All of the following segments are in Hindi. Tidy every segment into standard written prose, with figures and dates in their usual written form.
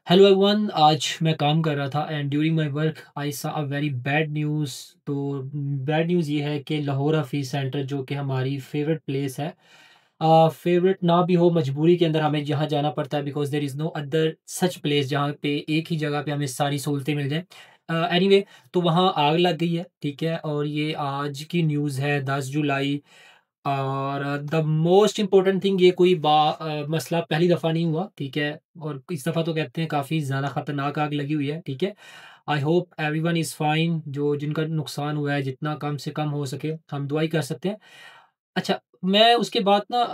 Hello everyone. आज मैं काम कर रहा था and during my work I saw a very bad news. तो बैड न्यूज़ ये है कि लाहौर हफीज़ सेंटर जो कि हमारी फेवरेट प्लेस है, फेवरेट ना भी हो, मजबूरी के अंदर हमें जहाँ जाना पड़ता है because there is no other such place जहाँ पे एक ही जगह पे हमें सारी सहूलतें मिल जाएं। एनीवे, तो वहाँ आग लग गई है, ठीक है। और ये आज की न्यूज़ है, 10 जुलाई। और द मोस्ट इम्पोर्टेंट थिंग, ये कोई मसला पहली दफ़ा नहीं हुआ, ठीक है। और इस दफ़ा तो कहते हैं काफ़ी ज़्यादा ख़तरनाक आग लगी हुई है, ठीक है। I hope everyone is fine, जो जिनका नुकसान हुआ है जितना कम से कम हो सके हम दुआ ही कर सकते हैं। अच्छा, मैं उसके बाद ना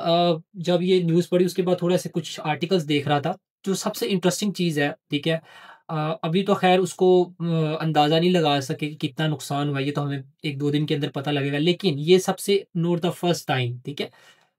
जब ये न्यूज़ पढ़ी उसके बाद थोड़ा ऐसे कुछ आर्टिकल्स देख रहा था। जो सबसे इंटरेस्टिंग चीज़ है, ठीक है। अभी तो ख़ैर उसको अंदाज़ा नहीं लगा सके कि कितना नुकसान हुआ है, ये तो हमें 1-2 दिन के अंदर पता लगेगा। लेकिन ये सबसे नॉट द फर्स्ट टाइम, ठीक है।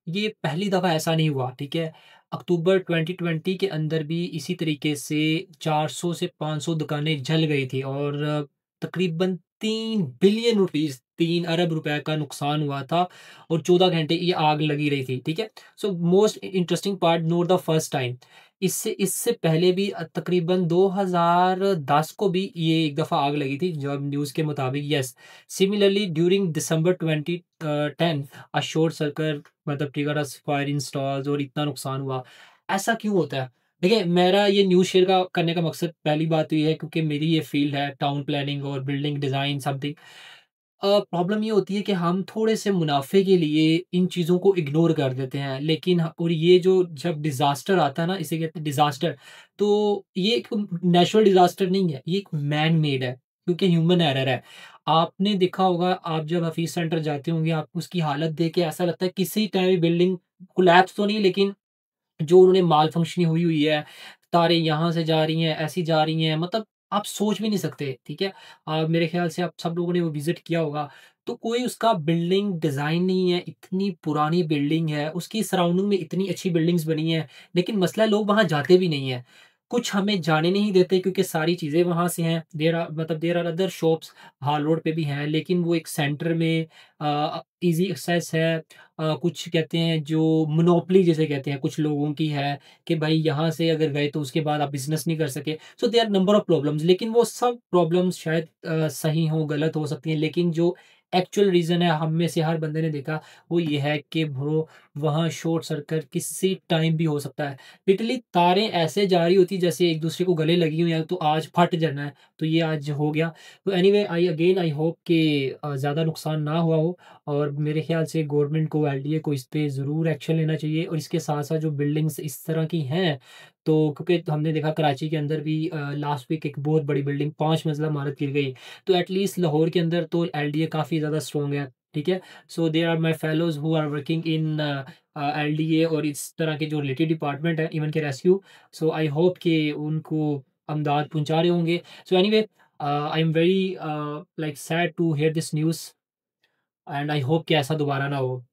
ये पहली दफ़ा ऐसा नहीं हुआ, ठीक है। अक्टूबर 2020 के अंदर भी इसी तरीके से 400 से 500 दुकानें जल गई थी और तकरीबन 3 बिलियन रुपीज़, 3 अरब रुपए का नुकसान हुआ था और 14 घंटे ये आग लगी रही थी, ठीक है। So most interesting part, not the first time. इससे इससे पहले भी तकरीबन 2010 को भी ये एक दफ़ा आग लगी थी, जब न्यूज़ के मुताबिक, yes. Similarly during December 2010 a short circuit, मतलब ट्रिगर फायर इन स्टॉल्स, और इतना नुकसान हुआ। ऐसा क्यों होता है? देखिए, मेरा ये न्यूज़ शेयर करने का मकसद, पहली बात तो ये है क्योंकि मेरी ये फ़ील्ड है टाउन प्लानिंग और बिल्डिंग डिज़ाइन समथिंग। प्रॉब्लम ये होती है कि हम थोड़े से मुनाफ़े के लिए इन चीज़ों को इग्नोर कर देते हैं। लेकिन और ये जो जब डिज़ास्टर आता है ना, इसे कहते हैं डिज़ास्टर, तो ये एक नेचुरल डिज़ास्टर नहीं है, ये एक मैन मेड है, क्योंकि ह्यूमन एरर है। आपने देखा होगा, आप जब हफीज़ सेंटर जाते होंगे, आपको उसकी हालत देख के ऐसा लगता है किसी टाइम बिल्डिंग कोलैप्स तो नहीं, लेकिन जो उन्होंने माल फंक्शनिंग हुई हुई है, तारें यहाँ से जा रही हैं, ऐसी जा रही हैं, मतलब आप सोच भी नहीं सकते, ठीक है? मेरे ख़्याल से आप सब लोगों ने वो विज़िट किया होगा, तो कोई उसका बिल्डिंग डिज़ाइन नहीं है, इतनी पुरानी बिल्डिंग है, उसकी सराउंडिंग में इतनी अच्छी बिल्डिंग्स बनी हैं, लेकिन मसला लोग वहाँ जाते भी नहीं हैं। कुछ हमें जाने नहीं देते क्योंकि सारी चीज़ें वहाँ से हैं, there are other shops Hall Road पे भी हैं, लेकिन वो एक सेंटर में ईज़ी एक्सेस है। कुछ कहते हैं जो मोनोपोली जिसे कहते हैं कुछ लोगों की है, कि भाई यहाँ से अगर गए तो उसके बाद आप बिज़नेस नहीं कर सके। So there are number of problems, लेकिन वो सब प्रॉब्लम्स शायद सही हों, गलत हो सकती हैं, लेकिन जो एक्चुअल रीज़न है, हम में से हर बंदे ने देखा, वो ये है कि ब्रो, वहाँ शॉर्ट सर्किट किसी टाइम भी हो सकता है। लिटरली तारें ऐसे जा रही होती जैसे एक दूसरे को गले लगी हुई हैं, तो आज फट जाना है, तो ये आज हो गया। तो एनीवे, आई होप कि ज़्यादा नुकसान ना हुआ हो। और मेरे ख़्याल से गवर्नमेंट को, एलडीए को इस पे ज़रूर एक्शन लेना चाहिए, और इसके साथ-साथ जो बिल्डिंग्स इस तरह की हैं, तो क्योंकि हमने देखा कराची के अंदर भी लास्ट वीक एक बहुत बड़ी बिल्डिंग 5 मंज़िला इमारत गिर गई। तो एटलीस्ट लाहौर के अंदर तो एलडीए काफ़ी ज़्यादा स्ट्रॉन्ग है, ठीक है? So there are my fellows who are working in LDA और इस तरह के जो रिलेटेड डिपार्टमेंट है, इवन के रेस्क्यू। सो आई होप कि उनको अमदाद पहुँचा रहे होंगे। So anyway, I am very like sad to hear this news, and I hope कि ऐसा दोबारा ना हो।